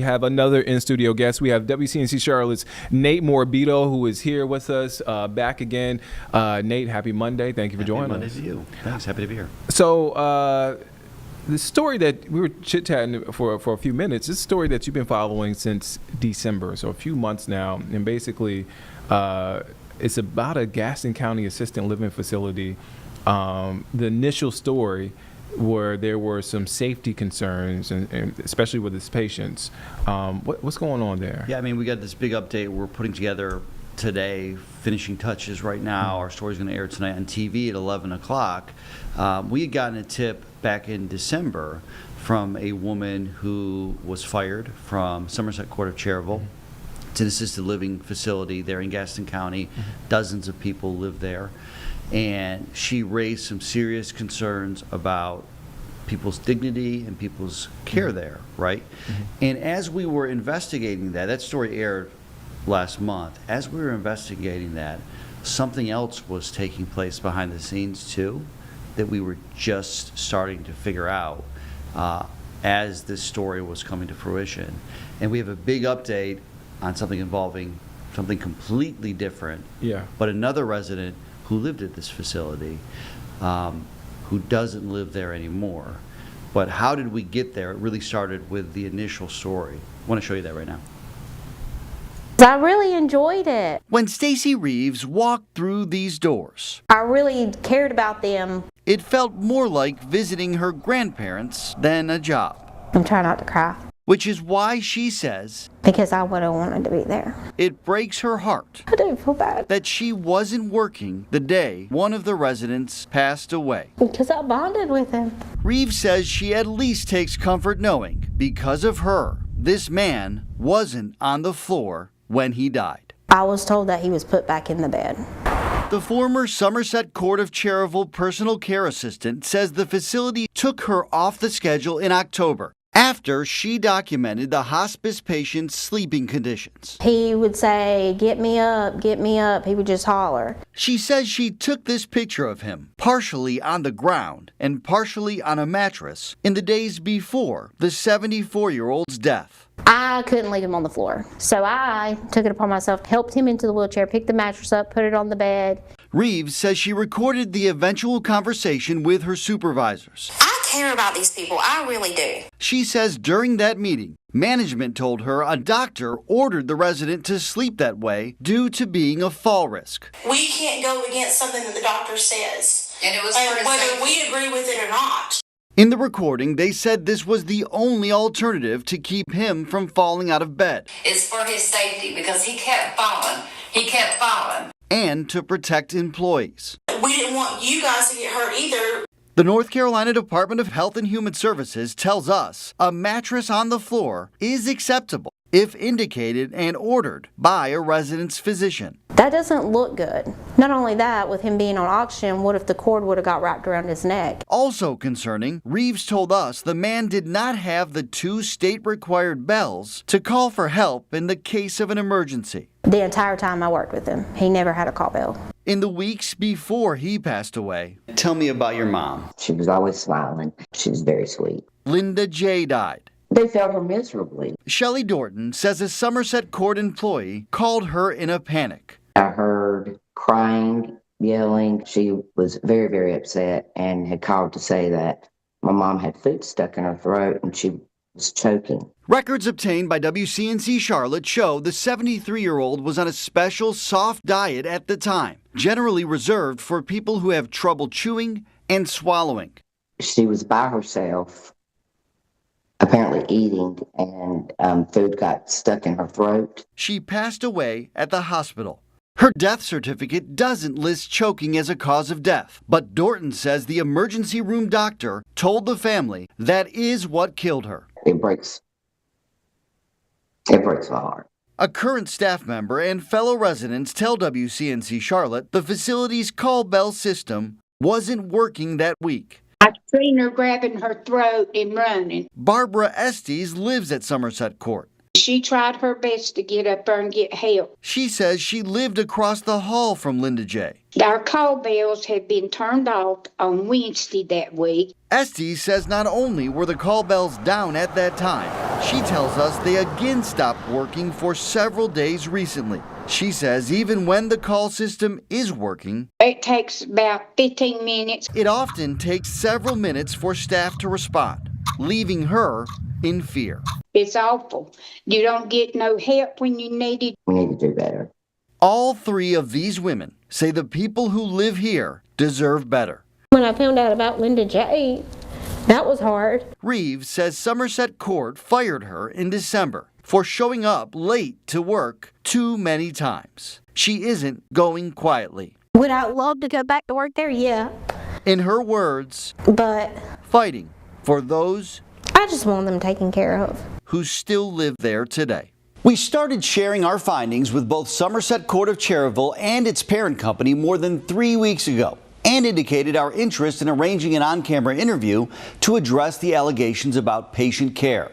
We have another in-studio guest. We have WCNC Charlotte's Nate Morabito, who is here with us back again. Nate, happy Monday. Thank you for joining us. Happy Monday to you. Thanks. Happy to be here. So the story that we were chit-chatting for a few minutes, this is a story that you've been following since December, so a few months now. And basically, it's about a Gaston County assisted living facility. The initial story where there were some safety concerns, and especially with its patients. What's going on there? Yeah, I mean, we got this big update we're putting together today, finishing touches right now. Our story's going to air tonight on TV at 11 o'clock. We had gotten a tip back in December from a woman who was fired from Somerset Court of Cherville. It's an assisted living facility there in Gaston County. Dozens of people live there. And she raised some serious concerns about people's dignity and people's care there, right? And as we were investigating that story aired last month. As we were investigating that, something else was taking place behind the scenes too, that we were just starting to figure out as this story was coming to fruition. And we have a big update on something involving something completely different, but another resident who lived at this facility, who doesn't live there anymore. But how did we get there? It really started with the initial story. I want to show you that right now. I really enjoyed it. When Stacy Reeves walked through these doors, I really cared about them. it felt more like visiting her grandparents than a job. I'm trying not to cry Which is why she says because I would have wanted to be there. it breaks her heart I do feel bad that she wasn't working the day one of the residents passed away. because I bonded with him. Reeves says she at least takes comfort knowing, because of her, this man wasn't on the floor when he died. I was told that he was put back in the bed. The former Somerset Court of Cherville personal care assistant says the facility took her off the schedule in October after she documented the hospice patient's sleeping conditions. He would say, get me up, get me up. He would just holler. She says she took this picture of him, partially on the ground and partially on a mattress, in the days before the 74-year-old's death. I couldn't leave him on the floor. So I took it upon myself, helped him into the wheelchair, picked the mattress up, put it on the bed. Reeves says she recorded the eventual conversation with her supervisors. I care about these people. I really do. She says during that meeting, management told her a doctor ordered the resident to sleep that way due to being a fall risk. We can't go against something that the doctor says, And it was for his whether safety. we agree with it or not. In the recording, they said this was the only alternative to keep him from falling out of bed It's for his safety because he kept falling. He kept falling. and to protect employees. We didn't want you guys to get hurt either. The North Carolina Department of Health and Human Services tells us a mattress on the floor is acceptable if indicated and ordered by a resident's physician. That doesn't look good. Not only that, with him being on oxygen, what if the cord would have got wrapped around his neck? Also concerning, Reeves told us the man did not have the 2 state-required bells to call for help in the case of an emergency. The entire time I worked with him, he never had a call bell. In the weeks before he passed away, tell me about your mom. She was always smiling. She was very sweet. Linda J. died. They felt her miserably. Shelley Dorton says a Somerset Court employee called her in a panic. I heard crying, yelling. She was very, very upset and had called to say that my mom had food stuck in her throat and she was choking. Records obtained by WCNC Charlotte show the 73-year-old was on a special soft diet at the time, generally reserved for people who have trouble chewing and swallowing. She was by herself, apparently eating, and food got stuck in her throat. She passed away at the hospital. Her death certificate doesn't list choking as a cause of death, but Dorton says the emergency room doctor told the family that is what killed her. It breaks my heart. A current staff member and fellow residents tell WCNC Charlotte the facility's call bell system wasn't working that week. I've seen her grabbing her throat and running. Barbara Estes lives at Somerset Court. She tried her best to get up there and get help. She says she lived across the hall from Linda J. Our call bells had been turned off on Wednesday that week. Esty says not only were the call bells down at that time, she tells us they again stopped working for several days recently. She says even when the call system is working, It takes about 15 minutes. it often takes several minutes for staff to respond, leaving her in fear. It's awful. You don't get no help when you need it. We need to do better. All three of these women say the people who live here deserve better. When I found out about Linda J, that was hard. Reeves says Somerset Court fired her in December for showing up late to work too many times. She isn't going quietly. Would I love to go back to work there? Yeah. In her words, But fighting for those I just want them taken care of. who still live there today. We started sharing our findings with both Somerset Court of Cherryville and its parent company more than 3 weeks ago, and indicated our interest in arranging an on-camera interview to address the allegations about patient care.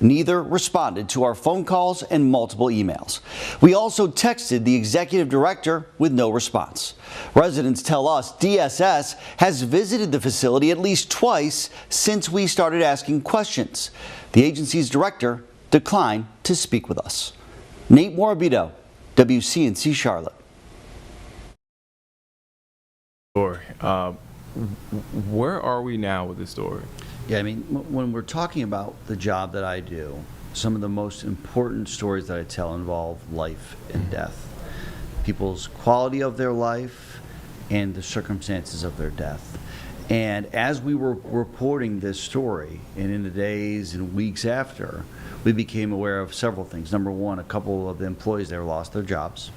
Neither responded to our phone calls and multiple emails. We also texted the executive director with no response. Residents tell us DSS has visited the facility at least twice since we started asking questions. The agency's director declined to speak with us. Nate Morabito, WCNC Charlotte. Where are we now with this story? Yeah, I mean, when we're talking about the job that I do, some of the most important stories that I tell involve life and death. People's quality of their life and the circumstances of their death. And as we were reporting this story, and in the days and weeks after, we became aware of several things. Number one, a couple of the employees there lost their jobs.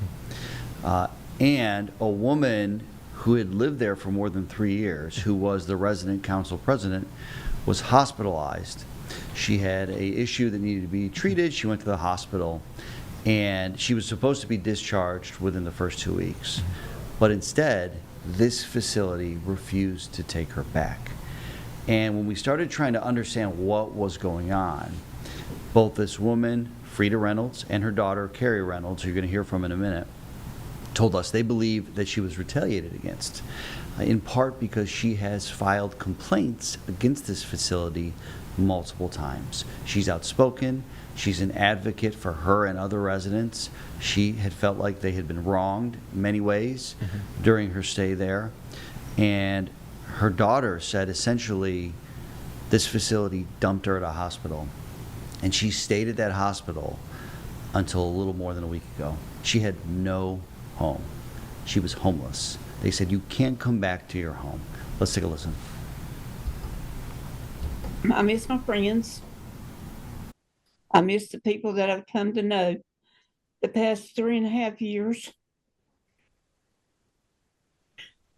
And a woman who had lived there for more than 3 years, who was the resident council president, was hospitalized. She had an issue that needed to be treated. She went to the hospital, and she was supposed to be discharged within the first 2 weeks. But instead, this facility refused to take her back. And when we started trying to understand what was going on, both this woman, Frida Reynolds, and her daughter, Carrie Reynolds, who you're going to hear from in a minute, told us they believe that she was retaliated against, in part because she has filed complaints against this facility multiple times. She's outspoken. She's an advocate for her and other residents. She had felt like they had been wronged in many ways during her stay there. And her daughter said essentially this facility dumped her at a hospital. And she stayed at that hospital until a little more than a week ago. She had no home. She was homeless. They said, you can't come back to your home. Let's take a listen. I miss my friends. I miss the people that I've come to know the past 3.5 years.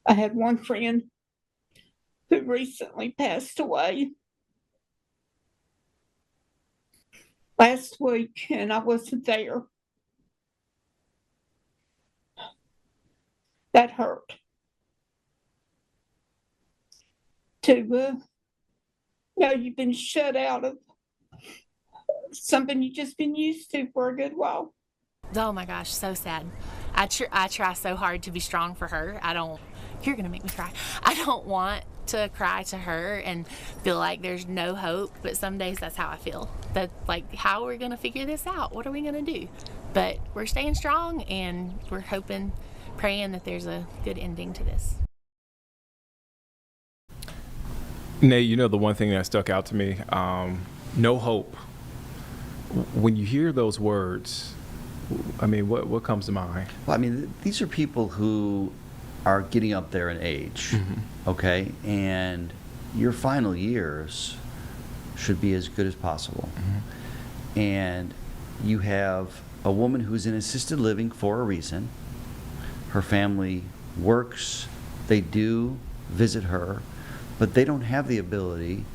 I had one friend who recently passed away last week, and I wasn't there. That hurt. To know you've been shut out of something you've just been used to for a good while. Oh my gosh, so sad. I try so hard to be strong for her. You're gonna make me cry. I don't want to cry to her and feel like there's no hope, but some days that's how I feel. That like, how are we gonna figure this out? What are we gonna do? But we're staying strong, and we're hoping, praying that there's a good ending to this. Nate, you know the one thing that stuck out to me, no hope. When you hear those words, I mean, what comes to mind? Well, I mean, these are people who are getting up there in age, okay? And your final years should be as good as possible. And you have a woman who's in assisted living for a reason. Her family works, they do visit her, but they don't have the ability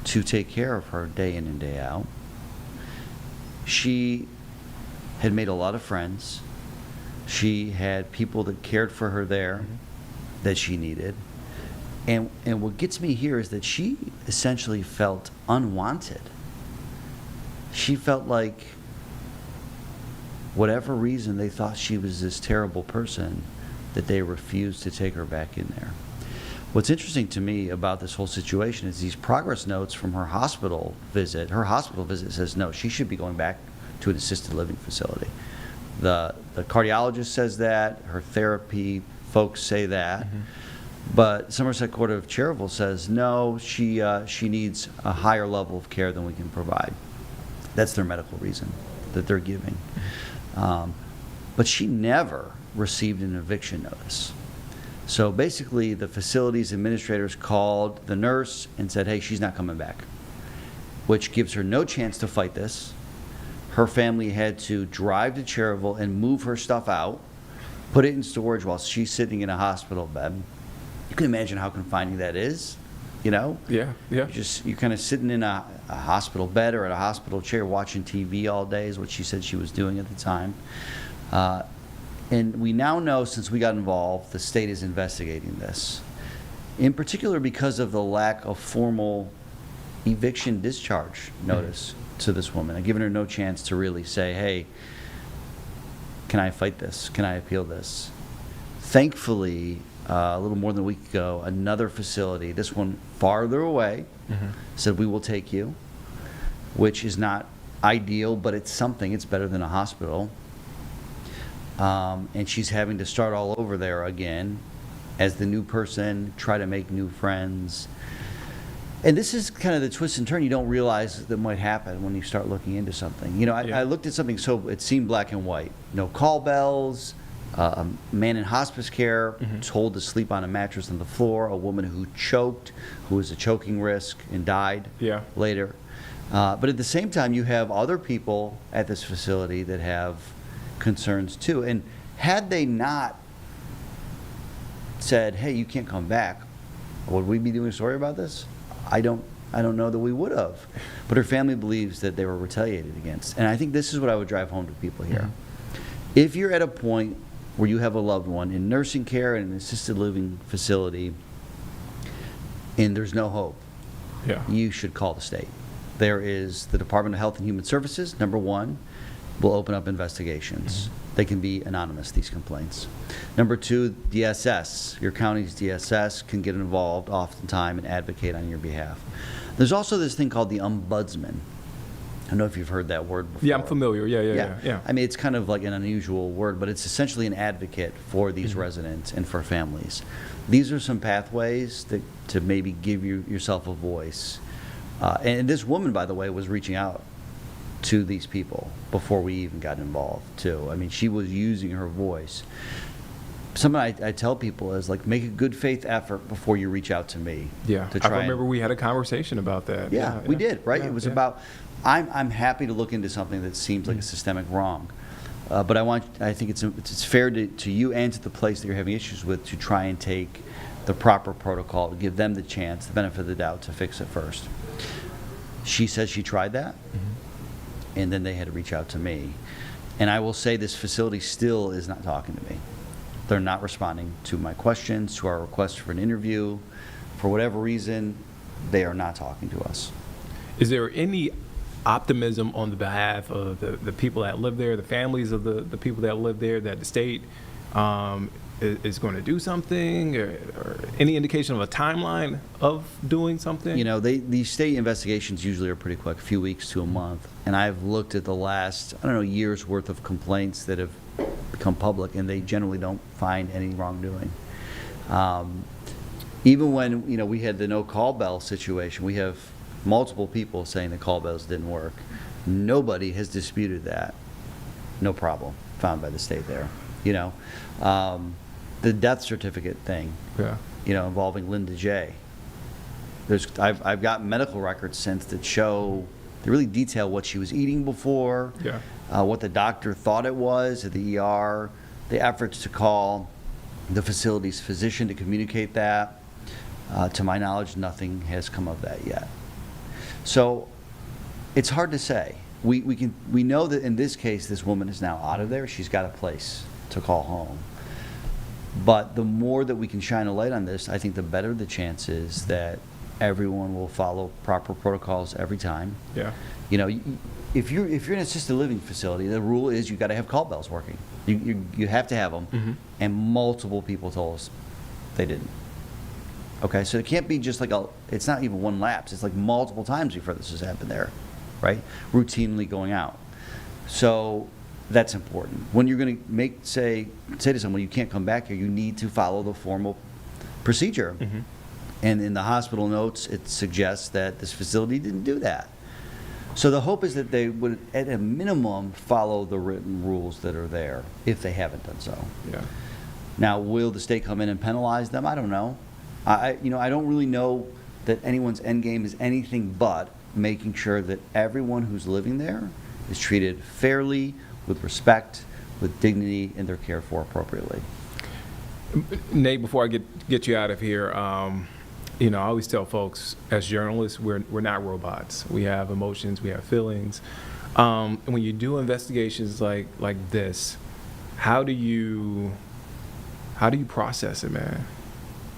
to take care of her day in and day out. She had made a lot of friends. She had people that cared for her there that she needed. And what gets me here is that she essentially felt unwanted. She felt like whatever reason they thought she was this terrible person, that they refused to take her back in there. What's interesting to me about this whole situation is these progress notes from her hospital visit. Her hospital visit says no, she should be going back to an assisted living facility. The cardiologist says that, her therapy folks say that, but Somerset Court of Cherville says no, she needs a higher level of care than we can provide. That's their medical reason that they're giving. But she never received an eviction notice. So basically, the facility's administrators called the nurse and said, hey, she's not coming back, which gives her no chance to fight this. Her family had to drive to Cherville and move her stuff out, put it in storage while she's sitting in a hospital bed. You can imagine how confining that is, you know? Yeah. You're kind of sitting in a hospital bed or at a hospital chair watching TV all day is what she said she was doing at the time. And we now know, since we got involved, the state is investigating this. In particular because of the lack of formal eviction discharge notice to this woman. I've given her no chance to really say, hey, can I fight this? Can I appeal this? Thankfully, a little more than a week ago, another facility, this one farther away, said we will take you, which is not ideal, but it's something. It's better than a hospital. And she's having to start all over there again as the new person, try to make new friends. And this is kind of the twist and turn you don't realize that might happen when you start looking into something. You know, I looked at something, so it seemed black and white. No call bells, a man in hospice care told to sleep on a mattress on the floor, a woman who choked, who was a choking risk and died later. But at the same time, you have other people at this facility that have concerns too. And had they not said, hey, you can't come back, would we be doing a story about this? I don't know that we would have. But her family believes that they were retaliated against. And I think this is what I would drive home to people here. If you're at a point where you have a loved one in nursing care in an assisted living facility and there's no hope, you should call the state. There is the Department of Health and Human Services, number one, will open up investigations. They can be anonymous, these complaints. Number two, DSS, your county's DSS can get involved oftentimes and advocate on your behalf. There's also this thing called the ombudsman. I don't know if you've heard that word before. Yeah, I'm familiar. Yeah. I mean, it's kind of like an unusual word, but it's essentially an advocate for these residents and for families. These are some pathways that, to maybe give yourself a voice. And this woman, by the way, was reaching out to these people before we even got involved too. I mean, she was using her voice. Something I tell people is like, make a good faith effort before you reach out to me. I remember we had a conversation about that. We did, right? It was about, I'm happy to look into something that seems like a systemic wrong. But I think it's fair to you and to the place that you're having issues with to try and take the proper protocol to give them the chance, the benefit of the doubt, to fix it first. She says she tried that. And then they had to reach out to me. And I will say this facility still is not talking to me. They're not responding to my questions, to our request for an interview. For whatever reason, they are not talking to us. Is there any optimism on the behalf of the people that live there, the families of the people that live there, that the state is going to do something, or any indication of a timeline of doing something? You know, these state investigations usually are pretty quick, a few weeks to a month. And I've looked at the last, year's worth of complaints that have become public, and they generally don't find any wrongdoing. Even when, we had the no call bell situation, we have multiple people saying the call bells didn't work. Nobody has disputed that. No problem found by the state there. The death certificate thing, involving Linda J. I've got medical records since that show, they really detail what she was eating before, what the doctor thought it was at the ER, the efforts to call the facility's physician to communicate that. To my knowledge, nothing has come of that yet. So it's hard to say. We know that in this case, this woman is now out of there. She's got a place to call home. But the more that we can shine a light on this, I think the better the chance is that everyone will follow proper protocols every time. Yeah. You know, if you're in an assisted living facility, the rule is you got to have call bells working. You have to have them. Mm-hmm. And multiple people told us they didn't. Okay, so it can't be just like it's not even one lapse. It's like multiple times before this has happened there, right? Routinely going out. So that's important. When you're going to say to someone, you can't come back here, you need to follow the formal procedure. Mm-hmm. And in the hospital notes, it suggests that this facility didn't do that. So the hope is that they would, at a minimum, follow the written rules that are there, if they haven't done so. Yeah. Now, will the state come in and penalize them? I don't know. I don't really know that anyone's end game is anything but making sure that everyone who's living there is treated fairly, with respect, with dignity, and they're cared for appropriately. Nate, before I get you out of here, I always tell folks, as journalists, we're not robots. We have emotions, we have feelings. And when you do investigations like this, how do you process it, man?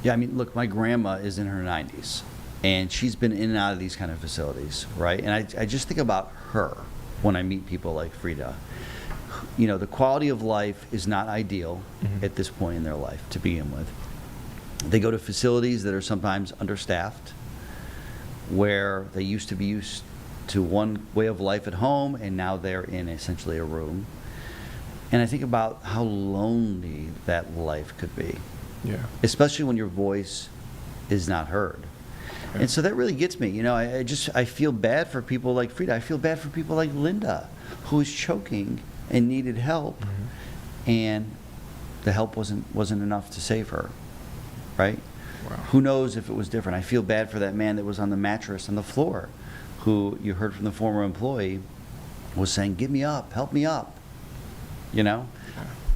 Yeah, I mean, look, my grandma is in her 90s, and she's been in and out of these kind of facilities, right? And I just think about her when I meet people like Frida. You know, the quality of life is not ideal at this point in their life to begin with. They go to facilities that are sometimes understaffed, where they used to be used to one way of life at home, and now they're in essentially a room. And I think about how lonely that life could be. Yeah. Especially when your voice is not heard. And so that really gets me. You know, I feel bad for people like Frida. I feel bad for people like Linda, who is choking and needed help, and the help wasn't enough to save her, right? Wow. Who knows if it was different? I feel bad for that man that was on the mattress on the floor, who you heard from the former employee was saying, "Get me up, help me up." You know?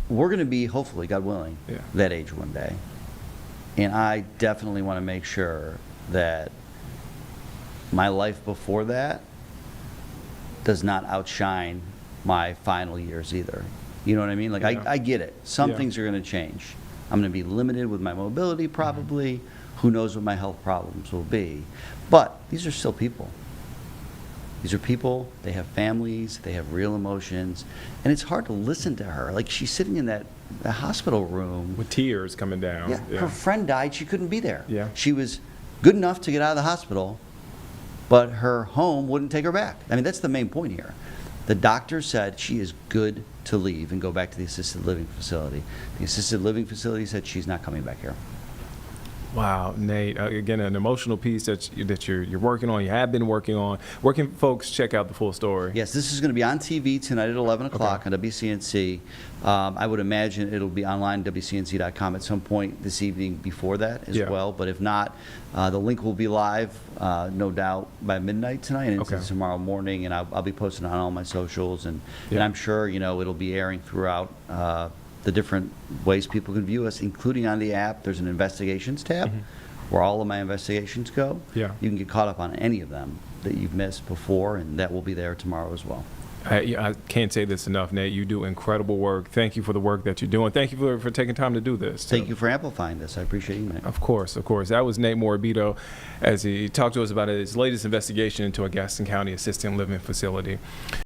We're going to be, hopefully, God willing, that age one day. And I definitely want to make sure that my life before that does not outshine my final years either. You know what I mean? Like, I get it. Some things are going to change. I'm going to be limited with my mobility, probably. Who knows what my health problems will be. But these are still people. These are people, they have families, they have real emotions, and it's hard to listen to her. Like, she's sitting in that hospital room. With tears coming down. Yeah, her friend died, she couldn't be there. Yeah. She was good enough to get out of the hospital, but her home wouldn't take her back. I mean, that's the main point here. The doctor said she is good to leave and go back to the assisted living facility. The assisted living facility said she's not coming back here. Wow, Nate, again, an emotional piece that you're working on, you have been working on. Where can folks check out the full story? Yes, this is going to be on TV tonight at 11 o'clock on WCNC. I would imagine it'll be online at WCNC.com at some point this evening before that as well. But if not, the link will be live, no doubt, by midnight tonight and into tomorrow morning. And I'll be posting on all my socials. And I'm sure, it'll be airing throughout the different ways people can view us, including on the app. There's an investigations tab where all of my investigations go. Yeah. You can get caught up on any of them that you've missed before, and that will be there tomorrow as well. I can't say this enough, Nate. You do incredible work. Thank you for the work that you're doing. Thank you for taking time to do this. Thank you for amplifying this. I appreciate you, Nate. Of course. That was Nate Morabito as he talked to us about his latest investigation into a Gaston County assisted living facility.